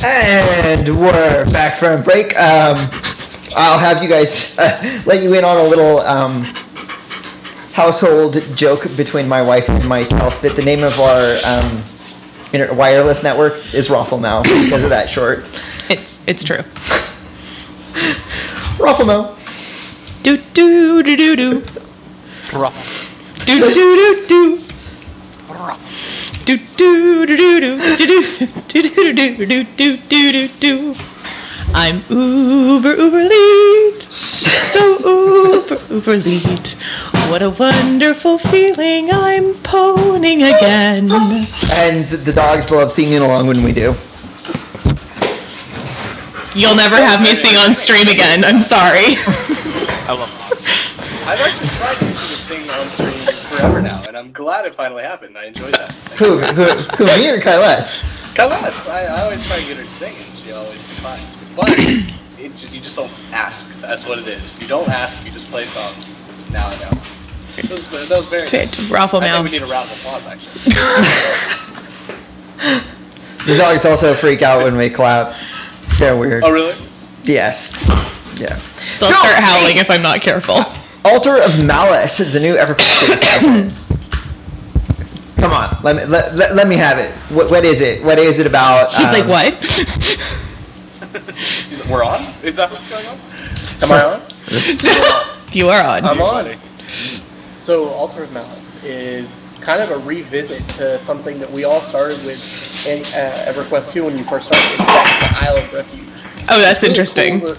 And we're back from break. I'll have you guys let you in on a little household joke between my wife and myself that the name of our wireless network is Rafflemouth because of that short. It's true. Rafflemouth. Do do do do do. Ruffle. Do do do do. Ruffle. Do do do do do do do do do do do do. I'm uber late, so uber late. What a wonderful feeling! I'm poning again. And the dogs love singing along when we do. You'll never have me sing on stream again. I'm sorry. I love dogs. I've actually tried to get you to sing on stream forever now, and I'm glad it finally happened. I enjoyed that. Who, me or Kylest? Kylest, I always try to get her to sing, and she always declines. But you just don't ask. That's what it is. You don't ask, you just play songs. Now I know. That was very nice. Raffle I now. think we need a round of applause, actually. The dogs also freak out when we clap. They're weird. Oh, really? Yes. Yeah. They'll start howling if I'm not careful. Altar of Malice, the new EverCast expansion. Come on, let me have it. What is it? What is it about? He's like, what? We're on? Is that what's going on? Am I on? You are on. I'm on. So, Altar of Malice is kind of a revisit to something that we all started with in EverQuest 2 when you first started. It's back to the Isle of Refuge. Oh, that's really interesting. Cool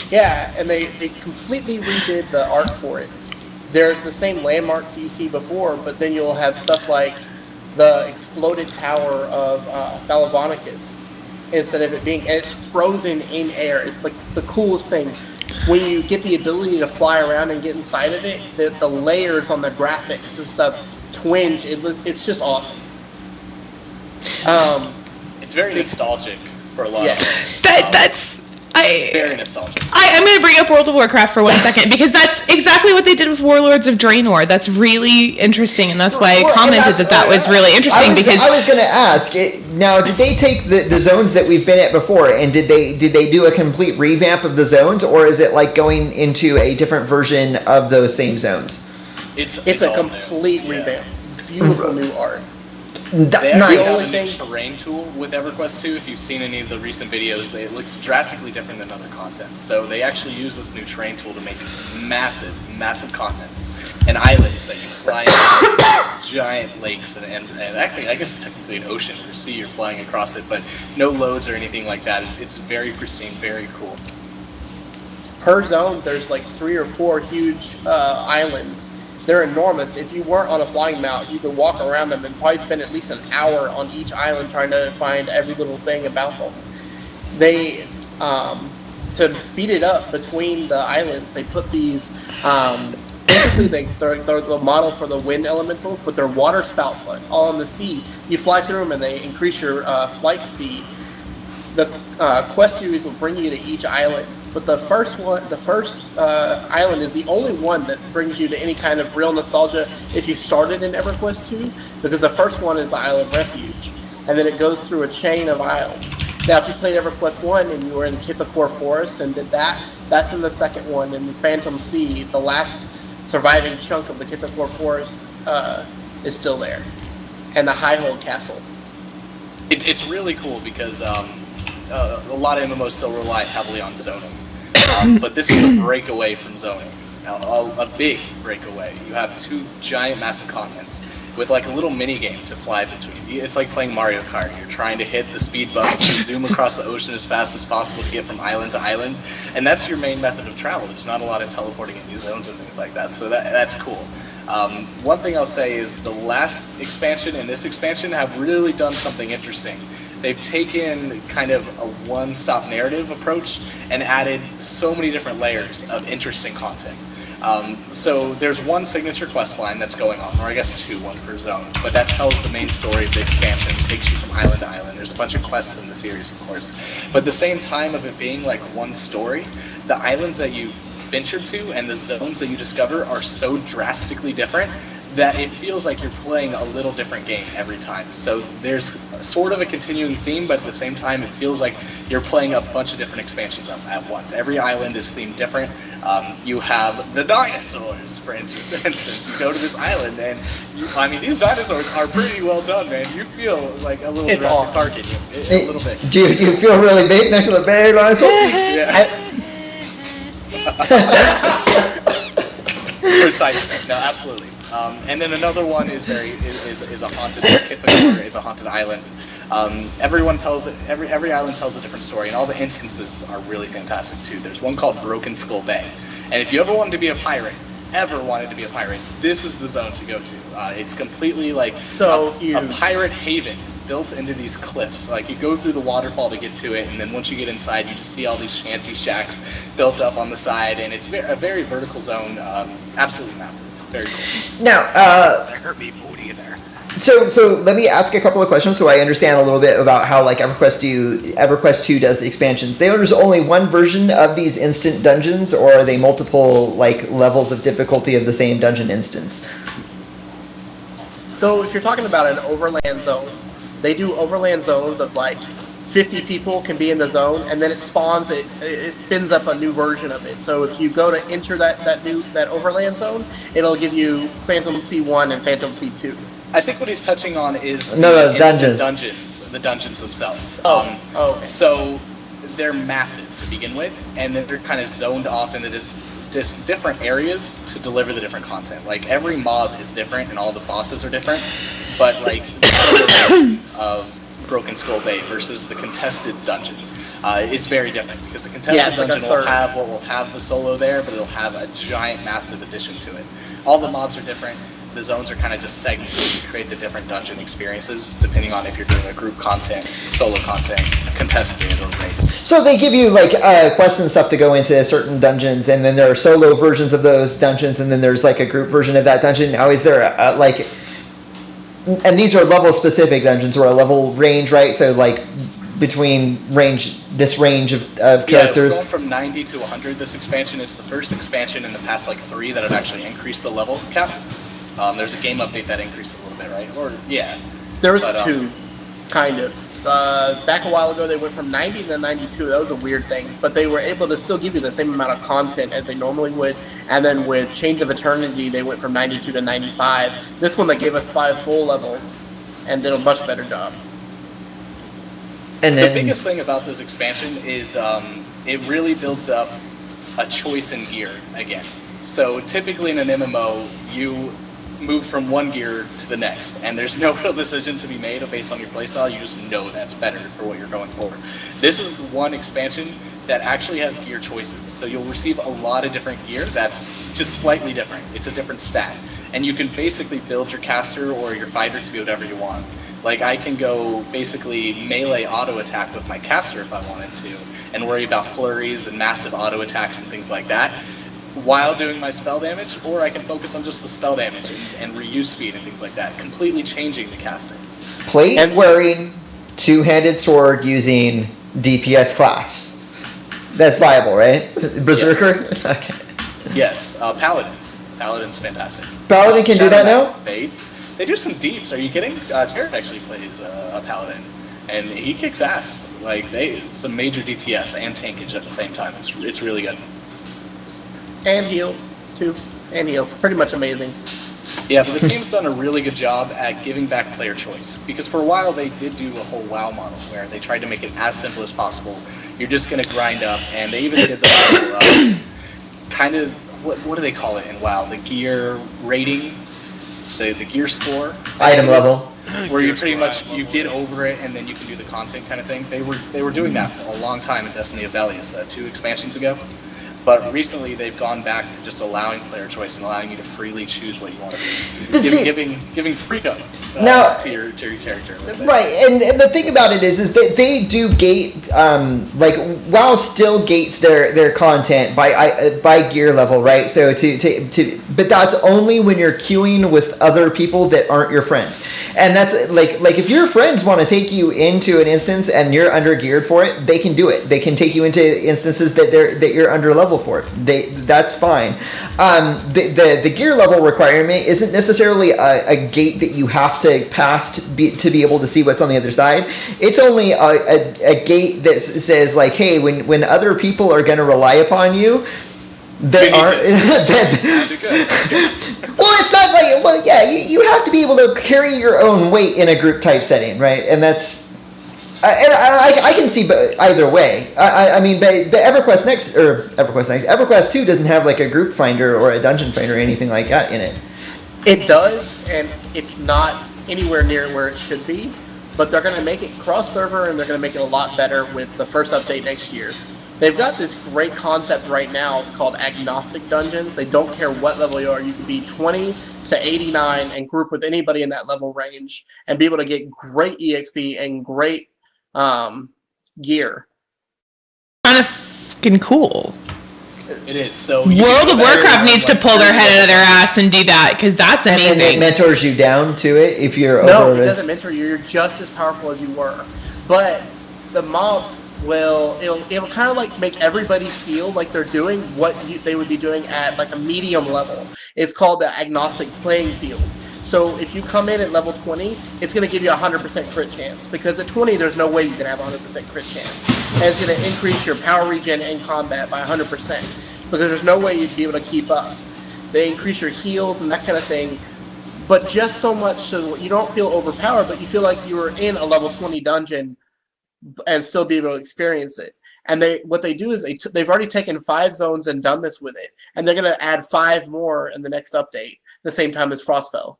yeah, and they completely redid the art for it. There's the same landmarks you see before, but then you'll have stuff like the exploded tower of Balavonicus instead of it being, and it's frozen in air. It's like the coolest thing. When you get the ability to fly around and get inside of it, the layers on the graphics and stuff twinge. It's just awesome. It's very nostalgic for a lot of things. That's very nostalgic. I'm going to bring up World of Warcraft for 1 second because that's exactly what they did with Warlords of Draenor. That's really interesting, and that's why I commented that was really interesting. I was going to ask now. Did they take the zones that we've been at before, and did they do a complete revamp of the zones, or is it like going into a different version of those same zones? It's a complete revamp. Beautiful new art. They actually have a new terrain tool with EverQuest 2. If you've seen any of the recent videos, it looks drastically different than other content. So they actually use this new terrain tool to make massive continents and islands that you fly into, giant lakes and actually, I guess technically an ocean or sea you're flying across it, but no loads or anything like that. It's very pristine, very cool. Per zone, there's like 3 or 4 huge islands. They're enormous. If you weren't on a flying mount, you could walk around them and probably spend at least an hour on each island trying to find every little thing about them. They, to speed it up between the islands, they put these, basically they're the model for the wind elementals, but they're water spouts all in the sea. You fly through them and they increase your flight speed. The quest series will bring you to each island, but the first island is the only one that brings you to any kind of real nostalgia if you started in EverQuest 2, because the first one is the Isle of Refuge, and then it goes through a chain of islands. Now, if you played EverQuest 1 and you were in Kithakor Forest and did that, that's in the second one, and Phantom Sea, the last surviving chunk of the Kithakor Forest, is still there, and the Highhold Castle. It's really cool because a lot of MMOs still rely heavily on zoning, but this is a breakaway from zoning, a big breakaway. You have 2 giant massive continents with like a little mini game to fly between. It's like playing Mario Kart. You're trying to hit the speed bumps to zoom across the ocean as fast as possible to get from island to island, and that's your main method of travel. There's not a lot of teleporting in these zones and things like that, so that's cool. One thing I'll say is the last expansion and this expansion have really done something interesting. They've taken kind of a one-stop narrative approach and added so many different layers of interesting content. So there's one signature quest line that's going on, or I guess 2, 1 per zone, but that tells the main story of the expansion, takes you from island to island. There's a bunch of quests in the series, of course. But at the same time of it being like one story, the islands that you venture to and the zones that you discover are so drastically different that it feels like you're playing a little different game every time. So there's sort of a continuing theme, but at the same time, it feels like you're playing a bunch of different expansions at once. Every island is themed different. You have the dinosaurs, for instance. You go to this island, and these dinosaurs are pretty well done, man. You feel like a little Jurassic Park in you, a little bit. Do you feel really big next to the big dinosaur? Yeah. Precisely. No, absolutely. And then another one is a haunted. It's a haunted island. Every island tells a different story, and all the instances are really fantastic too. There's one called Broken Skull Bay, and if you ever wanted to be a pirate, this is the zone to go to. It's completely like huge, a pirate haven built into these cliffs. Like, you go through the waterfall to get to it, and then once you get inside, you just see all these shanty shacks built up on the side, and it's a very vertical zone. Absolutely massive. Very cool. Now, that hurt me booty in there. So let me ask a couple of questions so I understand a little bit about how like EverQuest 2 does expansions. There's only one version of these instant dungeons, or are they multiple like levels of difficulty of the same dungeon instance? So if you're talking about an overland zone, they do overland zones of like 50 people can be in the zone, and then it spins up a new version of it. So if you go to enter that overland zone, it'll give you Phantom C1 and Phantom C2. I think what he's touching on is the dungeons themselves. Okay. So they're massive to begin with, and then they're kind of zoned off into just different areas to deliver the different content. Like, every mob is different, and all the bosses are different, but like the solo of Broken Skull Bay versus the contested dungeon is very different, because the contested dungeon will have the solo there, but it'll have a giant, massive addition to it. All the mobs are different. The zones are kind of just segmented to create the different dungeon experiences, depending on if you're doing a group content, solo content, contested, or rated. So they give you like quests and stuff to go into certain dungeons, and then there are solo versions of those dungeons, and then there's like a group version of that dungeon. Now, is there and these are level specific dungeons, or a level range, right? So like between this range of characters. Yeah, we're going from 90 to 100 this expansion. It's the first expansion in the past like 3 that have actually increased the level cap. There's a game update that increased a little bit, right? There was 2, kind of. Back a while ago, they went from 90 to 92. That was a weird thing, but they were able to still give you the same amount of content as they normally would. And then with Chains of Eternity, they went from 92 to 95. This one, they gave us 5 full levels and did a much better job. And then, the biggest thing about this expansion is it really builds up a choice in gear again. So typically in an MMO, you move from one gear to the next, and there's no real decision to be made based on your playstyle. You just know that's better for what you're going for. This is the one expansion that actually has gear choices, so you'll receive a lot of different gear that's just slightly different. It's a different stat, and you can basically build your caster or your fighter to be whatever you want. Like, I can go basically melee auto attack with my caster if I wanted to, and worry about flurries and massive auto attacks and things like that while doing my spell damage, or I can focus on just the spell damage and reuse speed and things like that, completely changing the caster. Plate-wearing, two-handed sword using DPS class. That's viable, right? Berserker? Yes. Okay. Yes, Paladin. Paladin's fantastic. Paladin can do that now? They do some deeps, are you kidding? Jared actually plays a Paladin, and he kicks ass. Like, some major DPS and tankage at the same time. It's really good. And heals, too. And heals. Pretty much amazing. Yeah, but the team's done a really good job at giving back player choice. Because for a while, they did do a whole WoW model where they tried to make it as simple as possible. You're just going to grind up, and they even did the whole, kind of, what do they call it in WoW? The gear rating? The gear score? Item level. Where you pretty much, you get over it, and then you can do the content kind of thing. They were doing that for a long time in Destiny of Valius, 2 expansions ago. But recently, they've gone back to just allowing player choice and allowing you to freely choose what you want to do, giving freedom to your character. Right, and the thing about it is that they do gate, WoW still gates their content by gear level, right? So but that's only when you're queuing with other people that aren't your friends, and that's like if your friends want to take you into an instance and you're under geared for it, they can do it. They can take you into instances that you're under level level for it. That's fine. The gear level requirement isn't necessarily a gate that you have to pass to be able to see what's on the other side. It's only a gate that says like, hey, when other people are going to rely upon you, they aren't. Well, it's not like, well, yeah, you have to be able to carry your own weight in a group type setting, right? And that's. I can see either way. I mean, but EverQuest 2 doesn't have like a group finder or a dungeon finder or anything like that in it. It does, and it's not anywhere near where it should be. But they're going to make it cross-server, and they're going to make it a lot better with the first update next year. They've got this great concept right now. It's called agnostic dungeons. They don't care what level you are. You can be 20 to 89 and group with anybody in that level range and be able to get great EXP and great gear. Kind of fucking cool. It is. So World of Warcraft needs to pull their head out of their ass and do that, because that's amazing. And it mentors you down to it if you're No, it doesn't mentor you. You're just as powerful as you were. But the mobs it'll kind of like make everybody feel like they're doing what they would be doing at like a medium level. It's called the agnostic playing field. So if you come in at level 20, it's going to give you a 100% crit chance, because at 20 there's no way you can have a 100% crit chance. And it's going to increase your power regen in combat by 100%, because there's no way you'd be able to keep up. They increase your heals and that kind of thing, but just so much so you don't feel overpowered, but you feel like you were in a level 20 dungeon and still be able to experience it. And what they do is they've already taken 5 zones and done this with it, and they're going to add 5 more in the next update, the same time as Frostfell.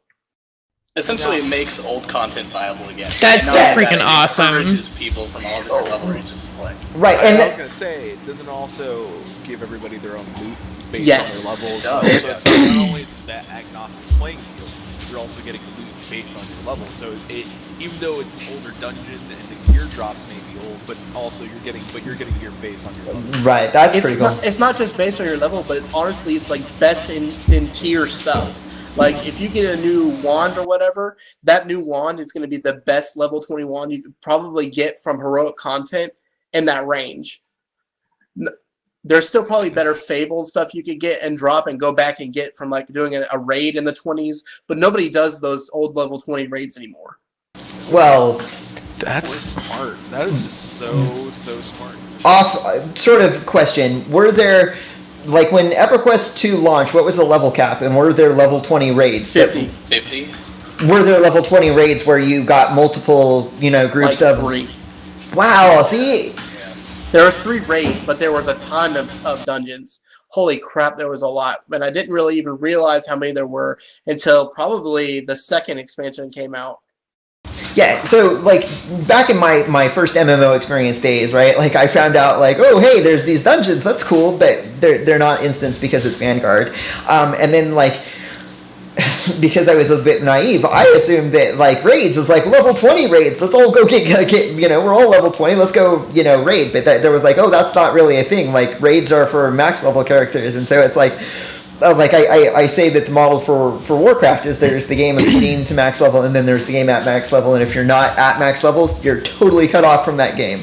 Essentially, it makes old content viable again. That's so freaking awesome. It encourages people from all different level ranges to play. Right, and and I was going to say, it doesn't also give everybody their own loot based Yes. on their levels. It does, So yes. not only is it that agnostic playing field, you're also getting loot based on your level. So even though it's an older dungeon and the gear drops may be old, but also you're getting gear based on your level. right, that's pretty cool. It's not just based on your level, but it's honestly like best in tier stuff. Like if you get a new wand or whatever, that new wand is going to be the best level 20 wand you could probably get from heroic content in that range. There's still probably better Fable stuff you could get and drop and go back and get from like doing a raid in the 20s, but nobody does those old level 20 raids anymore. Well, That's smart. That is just so smart. sort of question, were there, like when EverQuest 2 launched, what was the level cap, and were there level 20 raids? 50. 50? Were there level 20 raids where you got multiple, groups Like of... 3. Wow, see? There was 3 raids, but there was a ton of dungeons. Holy crap, there was a lot. But I didn't really even realize how many there were until probably the second expansion came out. Yeah, so, like, back in my first MMO experience days, right, like, I found out, like, oh, hey, there's these dungeons, that's cool, but they're not instance because it's Vanguard. And then, like, because I was a bit naive, I assumed that, like, raids is, like, level 20 raids, let's all go get we're all level 20, let's go, raid. But there was, like, oh, that's not really a thing. Like, raids are for max level characters, and so it's, like... I say that the model for Warcraft is there's the game of getting to max level, and then there's the game at max level, and if you're not at max level, you're totally cut off from that game.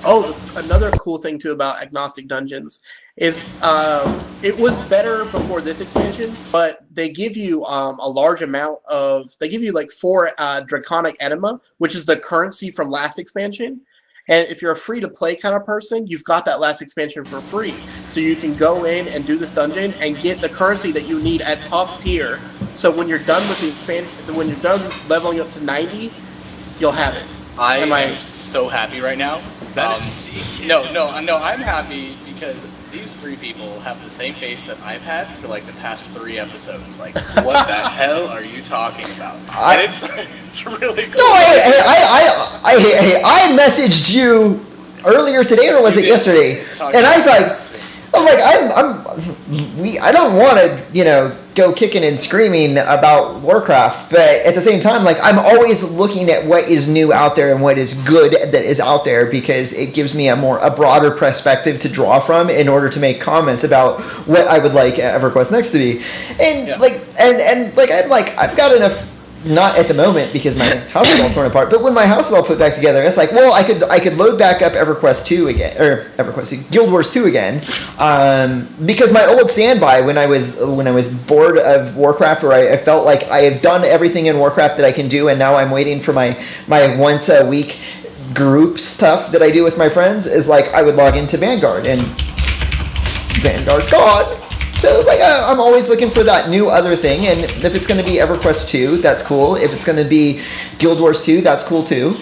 Oh, another cool thing too about agnostic dungeons is it was better before this expansion, but they give you a large amount of, they give you like 4 draconic enema, which is the currency from last expansion. And if you're a free-to-play kind of person, you've got that last expansion for free. So you can go in and do this dungeon and get the currency that you need at top tier. So when you're done with the when you're done leveling up to 90, you'll have it. I am so happy right now. No, I'm happy because these 3 people have the same face that I've had for like the past 3 episodes. Like, what the hell are you talking about? And it's really cool. No, I messaged you earlier today, or was it yesterday? And I was like, I don't want to, go kicking and screaming about Warcraft, but at the same time, like, I'm always looking at what is new out there and what is good that is out there, because it gives me a broader perspective to draw from in order to make comments about what I would like EverQuest Next to be. And I've got enough not at the moment because my house is all torn apart. But when my house is all put back together, it's like, well, I could load back up EverQuest 2 again, or EverQuest 2, Guild Wars 2 again, because my old standby when I was bored of Warcraft, or I felt like I have done everything in Warcraft that I can do, and now I'm waiting for my once a week group stuff that I do with my friends, is like I would log into Vanguard, and Vanguard's gone. So it's like I'm always looking for that new other thing, and if it's going to be EverQuest 2, that's cool. If it's going to be Guild Wars 2, that's cool too.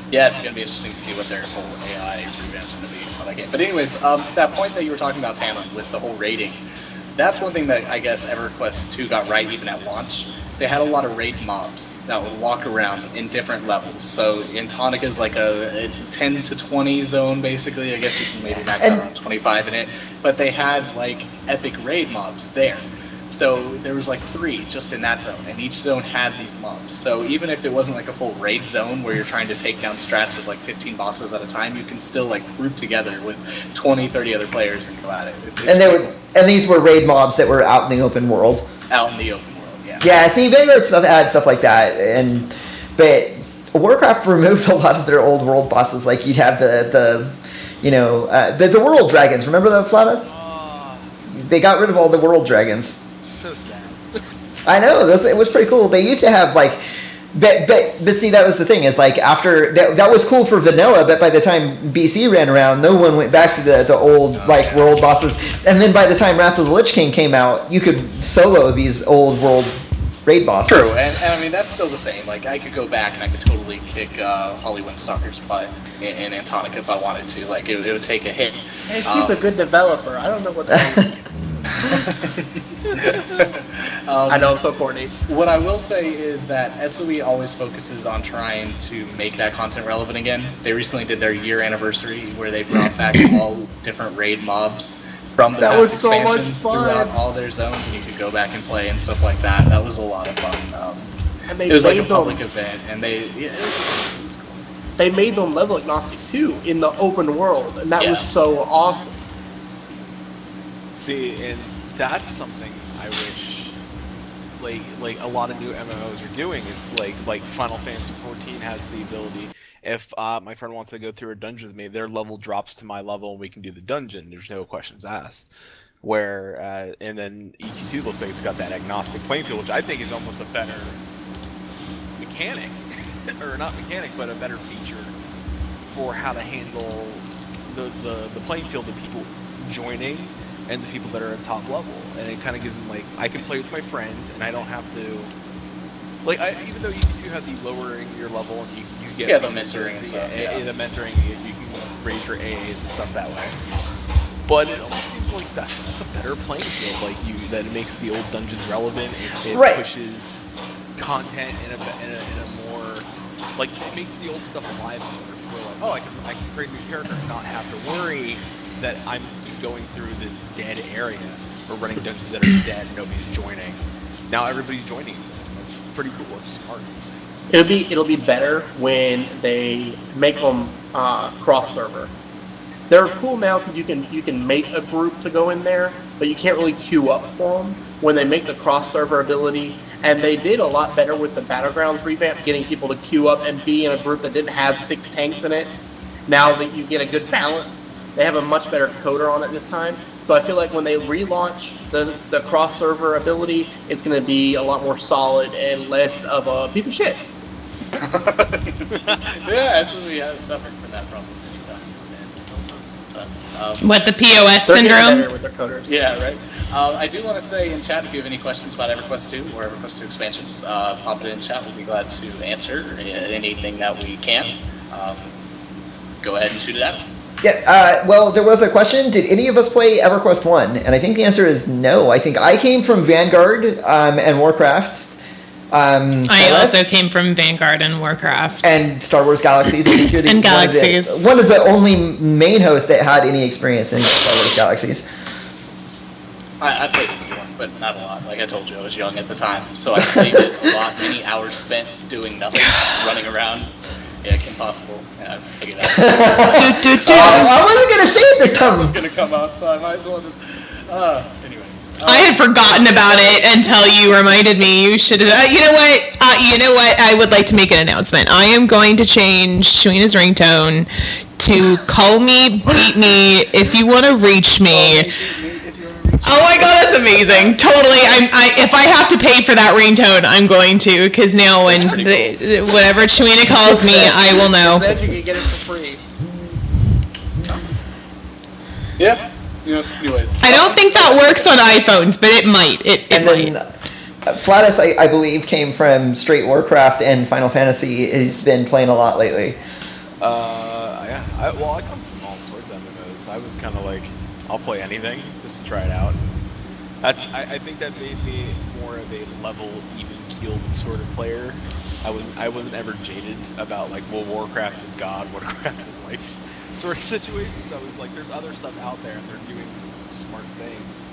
Yeah, it's going to be interesting to see what their whole AI revamp's going to be on that game. But anyways, that point that you were talking about, Talon, with the whole raiding, that's one thing that I guess EverQuest 2 got right even at launch. They had a lot of raid mobs that would walk around in different levels. So in Tonica's it's a 10 to 20 zone basically. I guess you can maybe max out around 25 in it. But they had like epic raid mobs there. So there was like 3 just in that zone, and each zone had these mobs. So even if it wasn't like a full raid zone where you're trying to take down strats of like 15 bosses at a time, you can still like group together with 20, 30 other players and go at it. And these were raid mobs that were out in the open world. Out in the open world. Yeah, see, Vanguard stuff had stuff like that, but Warcraft removed a lot of their old world bosses. Like you'd have the world dragons. Remember the Flatus? They got rid of all the world dragons. So sad. I know, it was pretty cool. They used to have like, but see, that was the thing, is like after that was cool for vanilla, but by the time BC ran around, no one went back to the old world bosses. And then by the time Wrath of the Lich King came out, you could solo these old world raid bosses. True, and I mean that's still the same. Like I could go back and I could totally kick Holly Windstalker's butt in Antonica if I wanted to. Like it would take a hit. Hey, she's a good developer. I don't know what's wrong with you. I know I'm so corny. What I will say is that SOE always focuses on trying to make that content relevant again. They recently did their year anniversary where they brought back all different raid mobs from the past expansions throughout all their zones, and you could go back and play and stuff like that. That was a lot of fun. And they it was like a public event, and it was cool. It was cool. They made them level agnostic too in the open world, and that was so awesome. See, and that's something I wish, like a lot of new MMOs are doing. It's like Final Fantasy 14 has the ability. If my friend wants to go through a dungeon with me, their level drops to my level, and we can do the dungeon. There's no questions asked. Where and then EQ2 looks like it's got that agnostic playing field, which I think is almost a better mechanic, or not mechanic, but a better feature for how to handle the playing field of people joining and the people that are at top level. And it kind of gives them, like, I can play with my friends, and I don't have to, like, even though EQ2 had the lowering your level, and you get the mentoring and stuff. The mentoring, you can raise your AAs and stuff that way. But it almost seems like that's a better playing field. Like that it makes the old dungeons relevant. It pushes content in a more, like, it makes the old stuff alive more. People are like, oh, I can create a new character and not have to worry that I'm going through this dead area or running dungeons that are dead and nobody's joining. Now everybody's joining. That's pretty cool. It's smart. It'll be better when they make them cross server. They're cool now because you can make a group to go in there, but you can't really queue up for them when they make the cross server ability. And they did a lot better with the Battlegrounds revamp, getting people to queue up and be in a group that didn't have 6 tanks in it. Now that you get a good balance, they have a much better coder on it this time. So I feel like when they relaunch the cross server ability, it's going to be a lot more solid and less of a piece of shit. Yeah, SOE has suffered from that problem many times, and sometimes. What, the POS They're syndrome? getting better with their coders. Yeah, right. I do want to say in chat, if you have any questions about EverQuest 2 or EverQuest 2 expansions, pop it in chat. We'll be glad to answer anything that we can. Go ahead and shoot it at us. Yeah, well, there was a question. Did any of us play EverQuest 1? And I think the answer is no. I think I came from Vanguard and Warcraft. I also came from Vanguard and Warcraft. And Star Wars Galaxies. I think you're and Galaxies. One of the only main hosts that had any experience in Star Wars Galaxies. I played it one, but not a lot. Like I told you, I was young at the time, so I played it a lot. Many hours spent doing nothing, running around. Yeah, Kim Possible. Yeah, I figured out. I wasn't gonna say it this time. It was gonna come out, so I might as well just. Anyways. I had forgotten about it until you reminded me. You should have. You know what? I would like to make an announcement. I am going to change Shuina's ringtone to "Call me, beat me if you want to reach me." Oh my god, that's amazing! Totally. If I have to pay for that ringtone, I'm going to, because now whatever Shuina calls me, I will know. Said you could get it for free. Yeah. Anyways. I don't think that works on iPhones, but it might. It might. Then Flatus, I believe, came from straight Warcraft and Final Fantasy. He's been playing a lot lately. Yeah. I come from all sorts of MMOs. I was kind of like, I'll play anything just to try it out. I think that made me more of a level, even-keeled sort of player. I wasn't ever jaded about like, well, Warcraft is God, Warcraft is life sort of situations. I was like, there's other stuff out there, and they're doing smart things.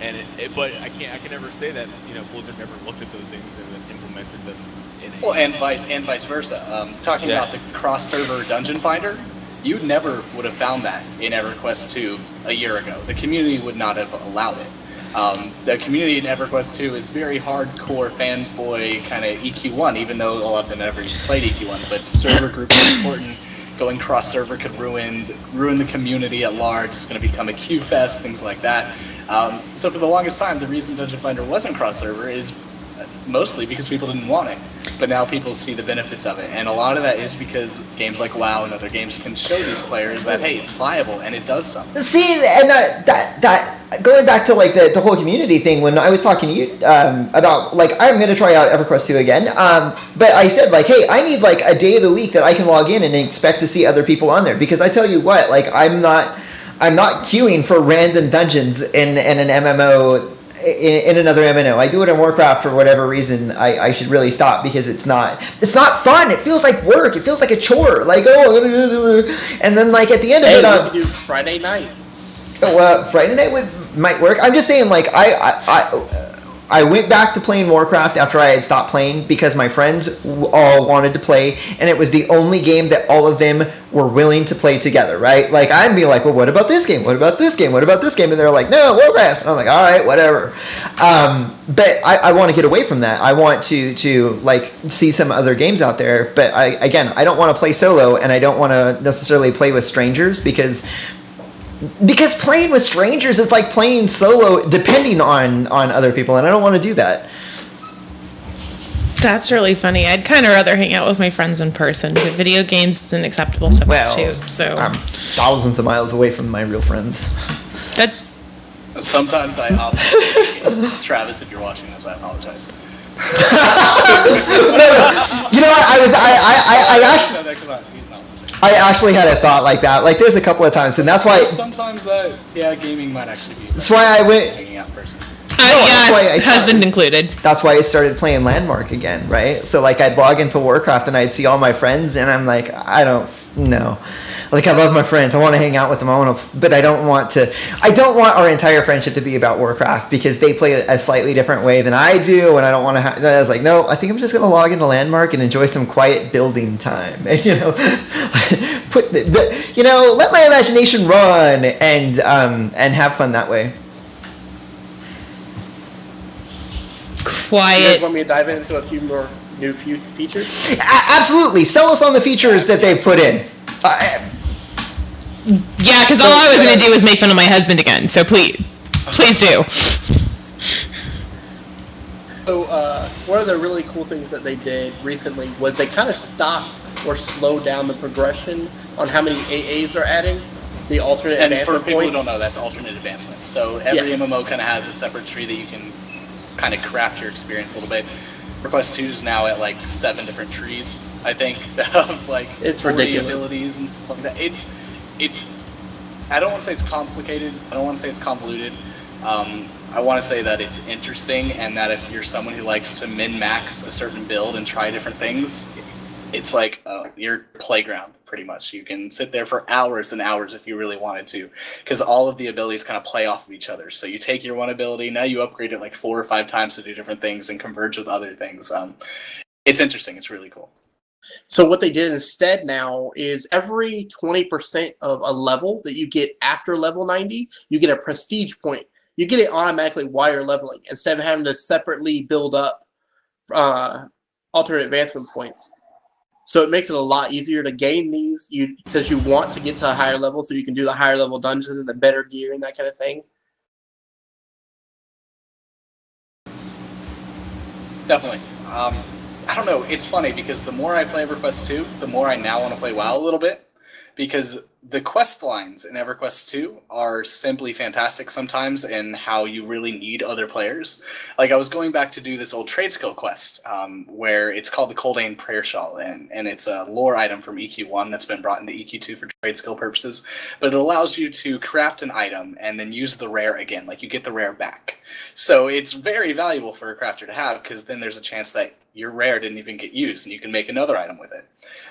And but I can never say that Blizzard never looked at those things and then implemented them in. Well, and vice versa. Talking about the cross-server dungeon finder, you never would have found that in EverQuest 2 a year ago. The community would not have allowed it. The community in EverQuest 2 is very hardcore fanboy kind of EQ1, even though a lot of them never played EQ1. But server groups are important. Going cross-server could ruin the community at large. It's going to become a Q fest, things like that. So for the longest time, the reason Dungeon Finder wasn't cross-server is mostly because people didn't want it. But now people see the benefits of it, and a lot of that is because games like WoW and other games can show these players that, hey, it's viable and it does something. See, and that going back to like the whole community thing, when I was talking to you about like I'm gonna try out EverQuest 2 again, but I said like, hey, I need like a day of the week that I can log in and expect to see other people on there, because I tell you what, like I'm not queuing for random dungeons in an MMO. In another MMO. I do it in Warcraft for whatever reason. I should really stop, because it's not fun. It feels like work. It feels like a chore. Like, and then like at the end of it, we could do Friday night. Friday night might work. I'm just saying, like I went back to playing Warcraft after I had stopped playing because my friends all wanted to play, and it was the only game that all of them were willing to play together, right? Like, I'd be like, well, what about this game? What about this game? What about this game? And they're like, no, Warcraft. And I'm like, all right, whatever. But I want to get away from that. I want to like see some other games out there. But I don't want to play solo, and I don't want to necessarily play with strangers, because playing with strangers is like playing solo depending on other people, and I don't want to do that. That's really funny. I'd kind of rather hang out with my friends in person, but video games is an acceptable substitute. So I'm thousands of miles away from my real friends. That's. Sometimes I opt. Travis, if you're watching this, I apologize. You know what? I actually had a thought like that. Like, there's a couple of times, and that's why. Sometimes that, gaming might actually be. That's why I went. Hanging out in person. Husband included. That's why I started playing Landmark again, right? So like I'd log into Warcraft and I'd see all my friends, and I'm like, I don't know. Like, I love my friends. I want to hang out with them. But I don't want our entire friendship to be about Warcraft, because they play a slightly different way than I do, and I don't want to I was like, no, I think I'm just going to log into Landmark and enjoy some quiet building time. And, let my imagination run and have fun that way. Quiet. You guys want me to dive into a few more new features? Absolutely. Sell us on the features that they've put in. Yeah, because all I was going to do was make fun of my husband again. So please do. So one of the really cool things that they did recently was they kind of stopped or slowed down the progression on how many AAs are adding, the alternate And advancement for people who points. don't know, that's alternate advancements. So every MMO kind of has a separate tree that you can kind of craft your experience a little bit. Request 2 is now at like 7 different trees, I think, of like It's 40 ridiculous. abilities and stuff like that. It's I don't want to say it's complicated. I don't want to say it's convoluted. I want to say that it's interesting, and that if you're someone who likes to min-max a certain build and try different things, it's like your playground, pretty much. You can sit there for hours and hours if you really wanted to, because all of the abilities kind of play off of each other. So you take your one ability, now you upgrade it like 4 or 5 times to do different things and converge with other things. It's interesting. It's really cool. So what they did instead now is every 20% of a level that you get after level 90, you get a prestige point. you get it automatically while you're leveling instead of having to separately build up alternate advancement points. So it makes it a lot easier to gain these because you want to get to a higher level so you can do the higher level dungeons and the better gear and that kind of thing. Definitely. I don't know. It's funny because the more I play EverQuest 2, the more I now want to play WoW a little bit, because the quest lines in EverQuest 2 are simply fantastic sometimes in how you really need other players. Like, I was going back to do this old trade skill quest where it's called the Coldane Prayer Shawl, and it's a lore item from EQ1 that's been brought into EQ2 for trade skill purposes, but it allows you to craft an item and then use the rare again, like you get the rare back. So it's very valuable for a crafter to have, because then there's a chance that your rare didn't even get used and you can make another item with it.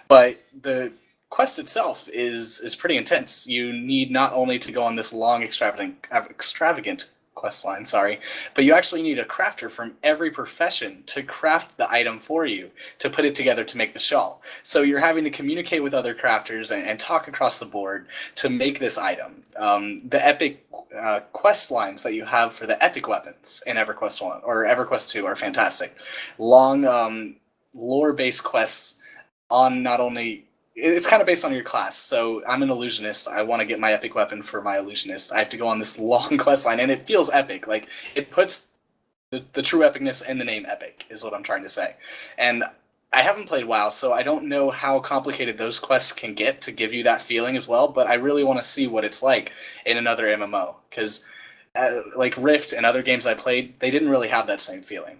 But the quest itself is pretty intense. You need not only to go on this long extravagant quest line, but you actually need a crafter from every profession to craft the item for you, to put it together to make the shawl. So you're having to communicate with other crafters and talk across the board to make this item. The epic quest lines that you have for the epic weapons in EverQuest 1 or EverQuest 2 are fantastic. Long lore-based quests on not only... It's kind of based on your class. So I'm an illusionist. I want to get my epic weapon for my illusionist. I have to go on this long quest line, and it feels epic. Like, it puts the true epicness in the name epic, is what I'm trying to say. And I haven't played WoW, so I don't know how complicated those quests can get to give you that feeling as well, but I really want to see what it's like in another MMO. Because, like Rift and other games I played, they didn't really have that same feeling.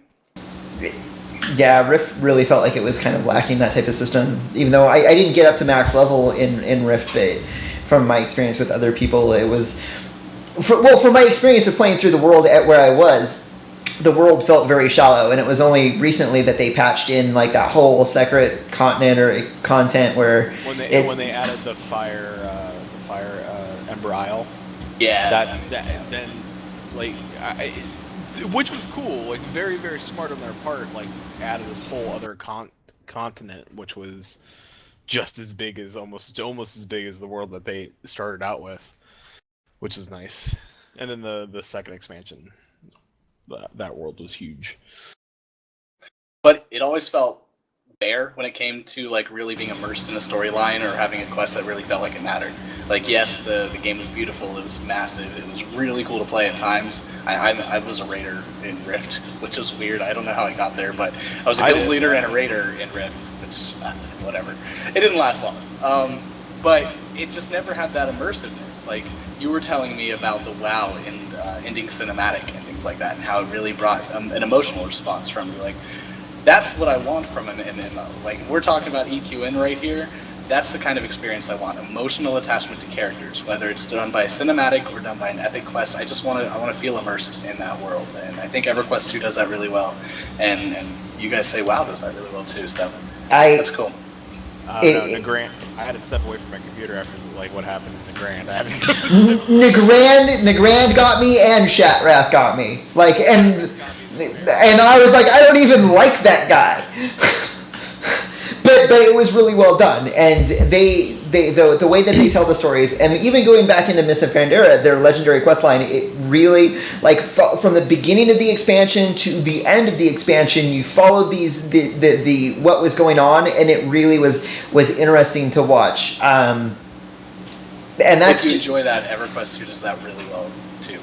Yeah, Rift really felt like it was kind of lacking that type of system. Even though I didn't get up to max level in Rift, but from my experience with other people, it was... from my experience of playing through the world at where I was, the world felt very shallow, and it was only recently that they patched in like that whole separate continent or content where... When they added the fire Ember Isle. Yeah. Then, like... which was cool, like very, very smart on their part, like added this whole other continent, which was just as big as almost as big as the world that they started out with, which is nice. And then the second expansion, that world was huge. But it always felt bare when it came to like really being immersed in a storyline or having a quest that really felt like it mattered. Like, yes, the game was beautiful, it was massive, it was really cool to play at times. I was a raider in Rift, which was weird. I don't know how I got there, but I was a guild leader and a raider in Rift, which, whatever. It didn't last long. But it just never had that immersiveness. Like, you were telling me about the WoW and ending cinematic and things like that, and how it really brought an emotional response from you. Like, that's what I want from an MMO. Like, we're talking about EQN right here. That's the kind of experience I want. Emotional attachment to characters, whether it's done by a cinematic or done by an epic quest. I want to feel immersed in that world, and I think EverQuest 2 does that really well. And you guys say WoW does that really well too. So that's cool. No, Nagrand. I had to step away from my computer after like what happened in Nagrand. Nagrand got me, and Shatrath got me. Like, and I was like, I don't even like that guy. But it was really well done, and the way that they tell the stories, and even going back into Mists of Pandaria, their legendary questline, it really, like, from the beginning of the expansion to the end of the expansion, you followed the what was going on, and it really was interesting to watch. And that's, if you enjoy that, EverQuest 2 does that really well too.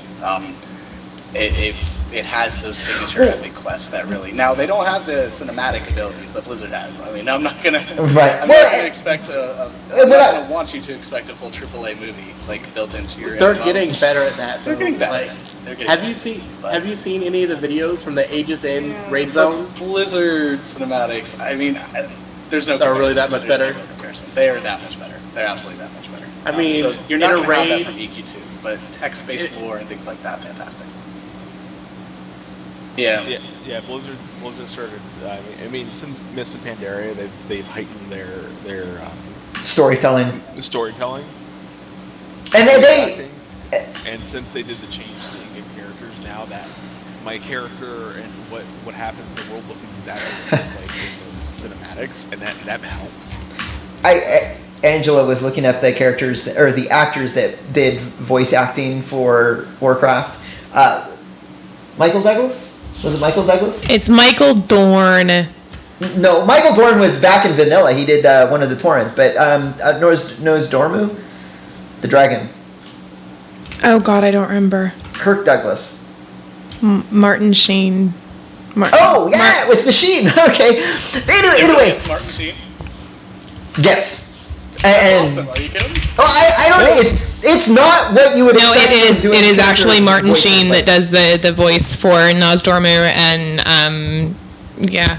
It has those signature epic quests that really... Now, they don't have the cinematic abilities that Blizzard has. I mean, I'm not gonna... Right. I'm not gonna expect I'm not gonna want you to expect a full AAA movie, like, built into your... They're getting better at that, though. They're getting better. Like, have you seen any of the videos from the Aegis End raid zone? Blizzard cinematics, I mean, there's no... They're really that much better? No comparison. They are that much better. They're absolutely that much better. I mean, so you're not in a gonna have raid... that from EQ2, but text-based lore and things like that, fantastic. Yeah. Blizzard started. I mean, since Mists of Pandaria, they've heightened their storytelling. And and since they did the change to the in-game characters, now that my character and what happens in the world look exactly like in those cinematics, and that helps. Angela was looking at the characters or the actors that did voice acting for Warcraft. Michael Douglas? Was it Michael Douglas? It's Michael Dorn. No, Michael Dorn was back in Vanilla. He did one of the torrents, but Nose Dormu, the dragon. Oh God, I don't remember. Kirk Douglas. Martin Sheen. Oh yeah, it was the Sheen. Okay. Anyway. It's Martin Sheen. Yes. That's awesome. Are you kidding me? Oh, I don't know. It's not what you would No, expect. it is actually Martin voices, Sheen that does the voice for Naz Dormu, and yeah.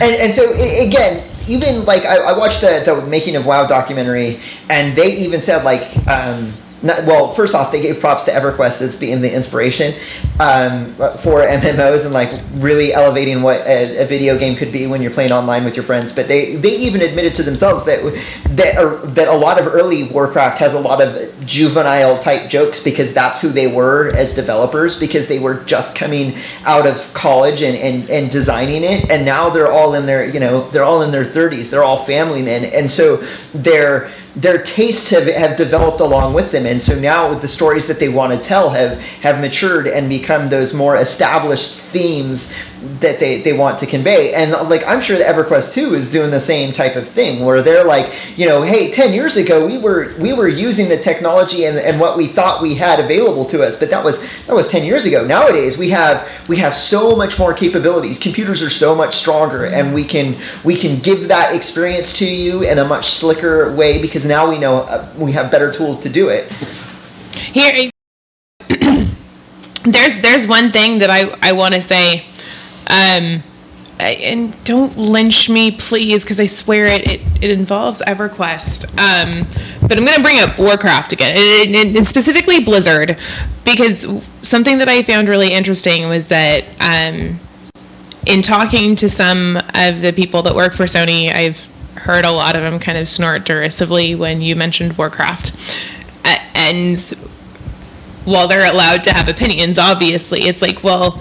And so again, even like I watched the Making of WoW documentary, and they even said like. Well, first off, they gave props to EverQuest as being the inspiration for MMOs and like really elevating what a video game could be when you're playing online with your friends. But they even admitted to themselves that a lot of early Warcraft has a lot of juvenile type jokes because that's who they were as developers, because they were just coming out of college and designing it, and now they're all in their 30s. They're all family men, and so their tastes have developed along with them, and so now the stories that they want to tell have matured and become those more established themes that they want to convey. And like I'm sure that EverQuest 2 is doing the same type of thing, where they're like, hey, 10 years ago we were using the technology and what we thought we had available to us, but that was 10 years ago. Nowadays we have so much more capabilities. Computers are so much stronger, and we can give that experience to you in a much slicker way because now we know we have better tools to do it. Here, there's one thing that I want to say, and don't lynch me, please, because I swear it involves EverQuest. But I'm going to bring up Warcraft again, and specifically Blizzard, because something that I found really interesting was that in talking to some of the people that work for Sony, I've heard a lot of them kind of snort derisively when you mentioned Warcraft. And while they're allowed to have opinions, obviously, it's like, well,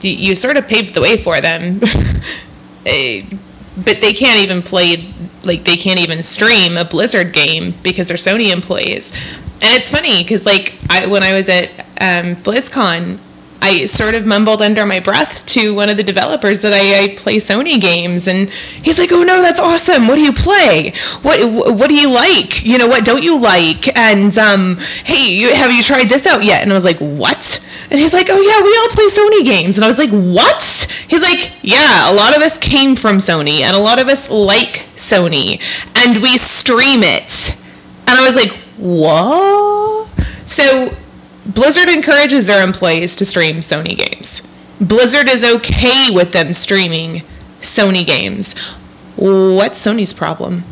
you sort of paved the way for them. But they can't even play, like, they can't even stream a Blizzard game because they're Sony employees. And it's funny because, like, when I was at BlizzCon, I sort of mumbled under my breath to one of the developers that I play Sony games, and he's like, "Oh no, that's awesome! What do you play? What do you like? What don't you like? And hey, have you tried this out yet?" And I was like, "What?" And he's like, "Oh yeah, we all play Sony games." And I was like, "What?" He's like, "Yeah, a lot of us came from Sony, and a lot of us like Sony, and we stream it." And I was like, "What?" So Blizzard encourages their employees to stream Sony games. Blizzard is okay with them streaming Sony games. What's Sony's problem?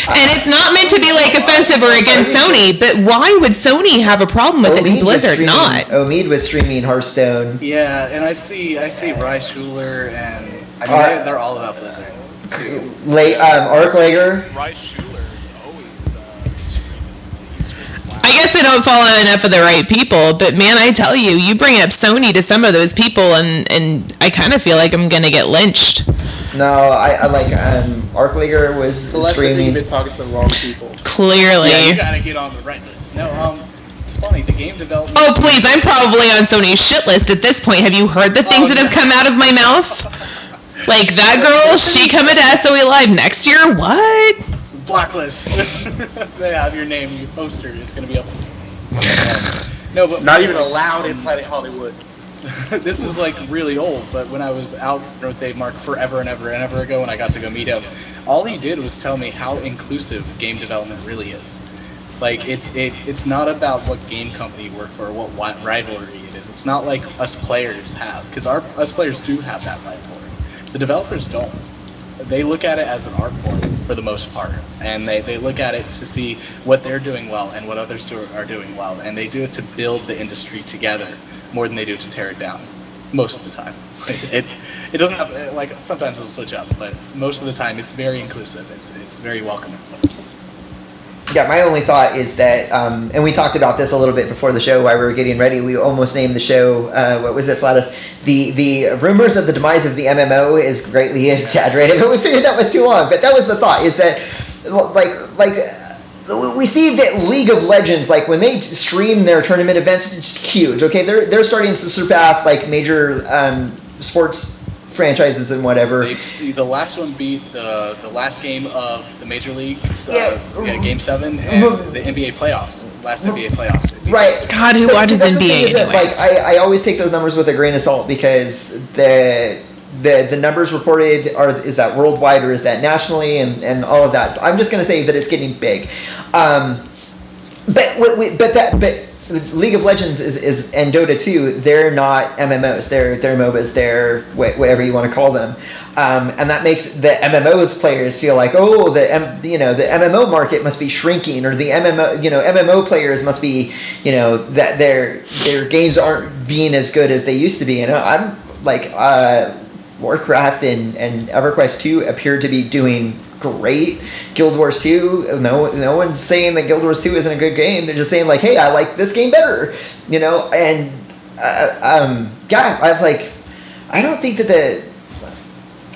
And it's not meant to be like offensive or against Sony, but why would Sony have a problem with it and Blizzard not? Omid was streaming Hearthstone. Yeah, and I see Rye Schuler, and I mean they're all about Blizzard too. Arc Lager. Rye Schuler is always streaming. I guess I don't follow enough of the right people, but man, I tell you, you bring up Sony to some of those people, and I kind of feel like I'm gonna get lynched. No, I like Arc Lager was streaming. You've been talking to the wrong people. Clearly. Yeah, you gotta get on the right list. No, it's funny, the game development... Oh, please, I'm probably on Sony's shit list at this point. Have you heard the things that have come out of my mouth? Like, that girl, she coming to SOE Live next year? What? Blacklist. They have your name, your poster is gonna be up. No, but... Not even allowed in Planet Hollywood. This is like really old, but when I was out with Dave Mark forever and ever ago, when I got to go meet him, all he did was tell me how inclusive game development really is. Like it's not about what game company you work for or what rivalry it is. It's not like us players have, because us players do have that rivalry. The developers don't. They look at it as an art form for the most part, and they look at it to see what they're doing well and what others are doing well, and they do it to build the industry together more than they do to tear it down, most of the time. It doesn't have, like, sometimes it'll switch up, but most of the time it's very inclusive. It's very welcoming. Yeah, my only thought is that, and we talked about this a little bit before the show while we were getting ready. We almost named the show, what was it, Flatus? The rumors of the demise of the MMO is greatly exaggerated, but we figured that was too long. But that was the thought, is that, like we see that League of Legends, like when they stream their tournament events, it's huge. Okay, they're starting to surpass like major sports franchises and whatever. The last one beat the last game of the Major League, Game 7, and the NBA playoffs. Last NBA playoffs. Right. God, who watches NBA anyways? Like I always take those numbers with a grain of salt because the numbers reported is that worldwide or is that nationally and all of that. I'm just going to say that it's getting big, but League of Legends is and Dota 2. They're not MMOs. They're MOBAs. They're whatever you want to call them, and that makes the MMOs players feel like the MMO market must be shrinking, or the MMO players must be that their games aren't being as good as they used to be. And I'm like. Warcraft and EverQuest 2 appear to be doing great. Guild Wars 2, no one's saying that Guild Wars 2 isn't a good game. They're just saying like, hey, I like this game better, and I was like, I don't think that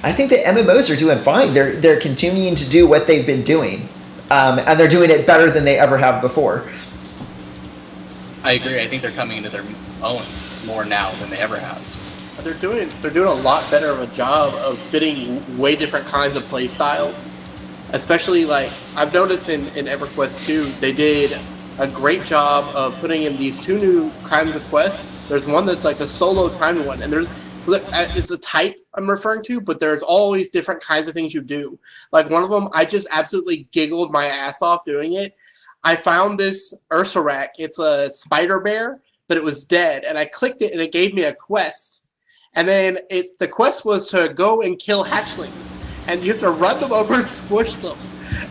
I think the MMOs are doing fine. They're continuing to do what they've been doing, and they're doing it better than they ever have before. I agree. I think they're coming into their own more now than they ever have. They're doing a lot better of a job of fitting way different kinds of play styles. Especially like I've noticed in EverQuest 2, they did a great job of putting in these 2 new kinds of quests. There's one that's like a solo timed one, and it's a type I'm referring to, but there's always different kinds of things you do. Like one of them, I just absolutely giggled my ass off doing it. I found this Ursarak. It's a spider bear, but it was dead, and I clicked it and it gave me a quest. And then the quest was to go and kill hatchlings, and you have to run them over and squish them.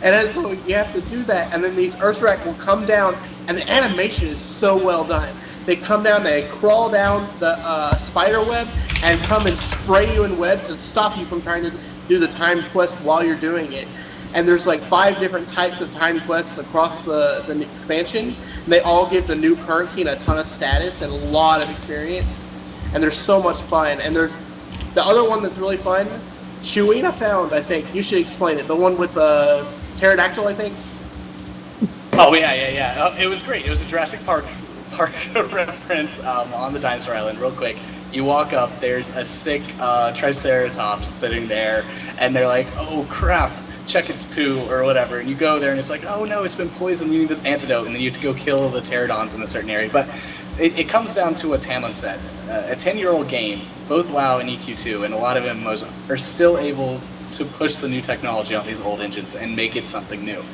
And then so you have to do that, and then these Ursarak will come down, and the animation is so well done. They come down, they crawl down the spider web, and come and spray you in webs and stop you from trying to do the timed quest while you're doing it. And there's like 5 different types of timed quests across the expansion. They all give the new currency and a ton of status and a lot of experience. And they're so much fun. And there's the other one that's really fun. Chewing I found, I think. You should explain it. The one with the pterodactyl, I think. Oh, yeah. It was great. It was a Jurassic Park reference on the dinosaur island. Real quick. You walk up, there's a sick Triceratops sitting there, and they're like, oh, crap, check its poo, or whatever. And you go there, and it's like, oh, no, it's been poisoned. We need this antidote. And then you have to go kill the pterodons in a certain area. But it comes down to what Tamlin said. A 10-year-old game, both WoW and EQ2, and a lot of MMOs are still able to push the new technology on these old engines and make it something new.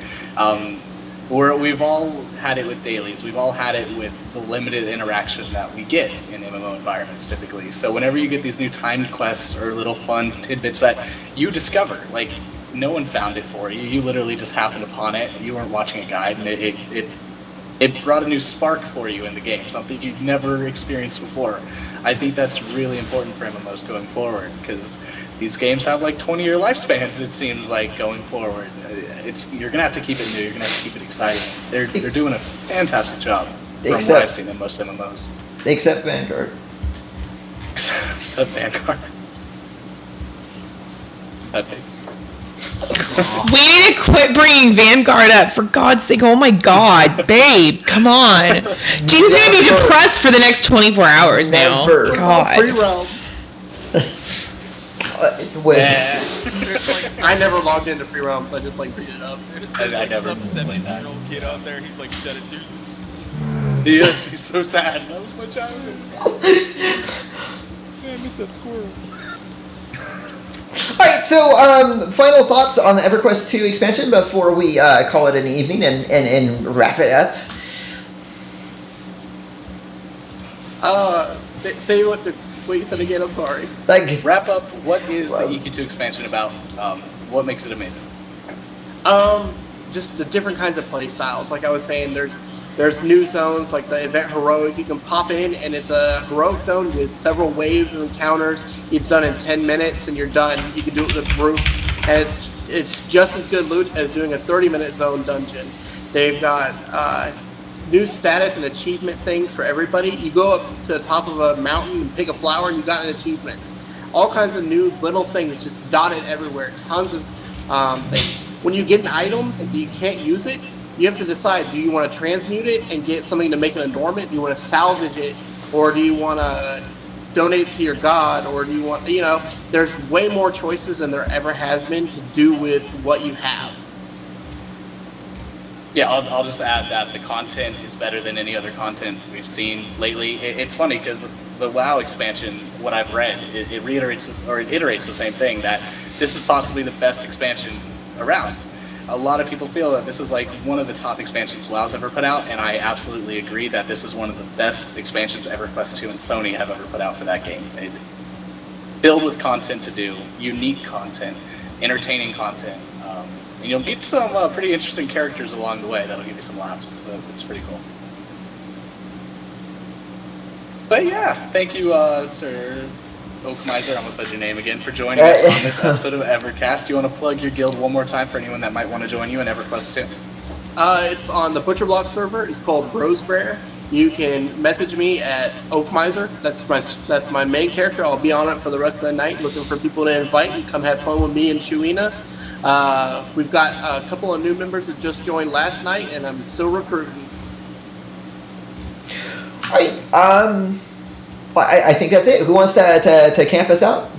We've all had it with dailies. We've all had it with the limited interaction that we get in MMO environments typically. So whenever you get these new timed quests or little fun tidbits that you discover, like no one found it for you, you literally just happened upon it, you weren't watching a guide, and it brought a new spark for you in the game, something you'd never experienced before. I think that's really important for MMOs going forward, because these games have like 20-year lifespans, it seems like, going forward. You're gonna have to keep it new, you're gonna have to keep it exciting. They're doing a fantastic job from what I've seen in most MMOs. Except Vanguard. Except Vanguard. That face. We need to quit bringing Vanguard up, for God's sake. Oh my God, babe, come on. Jean's gonna be depressed for the next 24 hours now. Never. God. Free realms. I never logged into free realms. I just like beat it up. There's I like never some played that. 17-year-old kid out there. He's like shed a tooth. Yes, he's so sad. That was my childhood. Man, I miss that squirrel. Alright, so final thoughts on the EverQuest 2 expansion before we call it an evening and wrap it up. Say what you said again. I'm sorry. Like, Wrap up, what is the EQ2 expansion about? What makes it amazing? Just the different kinds of play styles. Like I was saying, there's new zones like the event heroic. You can pop in and it's a heroic zone with several waves of encounters. It's done in 10 minutes and you're done. You can do it with a group, and it's just as good loot as doing a 30-minute zone dungeon. They've got new status and achievement things for everybody. You go up to the top of a mountain and pick a flower and you got an achievement. All kinds of new little things just dotted everywhere. Tons of things. When you get an item and you can't use it, you have to decide, do you want to transmute it and get something to make an adornment? Do you want to salvage it? Or do you want to donate it to your god? Or do you want, there's way more choices than there ever has been to do with what you have. Yeah, I'll just add that the content is better than any other content we've seen lately. It's funny because the WoW expansion, what I've read, it reiterates or it iterates the same thing, that this is possibly the best expansion around. A lot of people feel that this is like one of the top expansions WoW's ever put out, and I absolutely agree that this is one of the best expansions EverQuest 2 and Sony have ever put out for that game. Filled with content to do, unique content, entertaining content. And you'll meet some pretty interesting characters along the way that'll give you some laughs. So it's pretty cool. But yeah, thank you, Sir Oakmiser, I almost said your name again, for joining us on this episode of EverCast. Do you want to plug your guild one more time for anyone that might want to join you in EverQuest 2? It's on the Butcher Block server. It's called Rosebear. You can message me at Oakmiser. That's my main character. I'll be on it for the rest of the night, looking for people to invite and come have fun with me and Chewina. We've got a couple of new members that just joined last night, and I'm still recruiting. All right. I think that's it. Who wants to camp us out?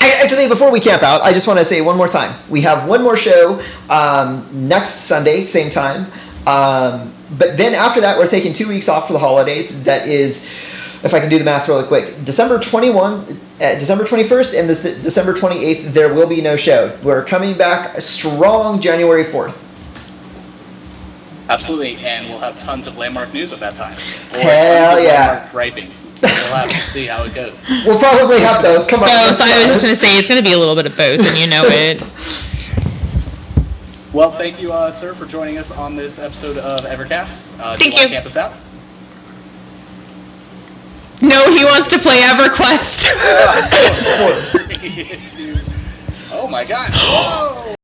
Actually, before we camp out, I just want to say one more time. We have one more show next Sunday, same time. But then after that, we're taking 2 weeks off for the holidays. That is, if I can do the math really quick, December 21st and December 28th, there will be no show. We're coming back strong January 4th. Absolutely, and we'll have tons of landmark news at that time. Or Hell tons of yeah. landmark griping. We'll have to see how it goes. We'll probably have those. Come on. Both. I was just going to say, it's going to be a little bit of both, and you know it. Well, thank you, sir, for joining us on this episode of EverCast. Do Thank you want you. to camp us out? No, he wants to play EverQuest. 4, 3, 2. Oh my god. Whoa!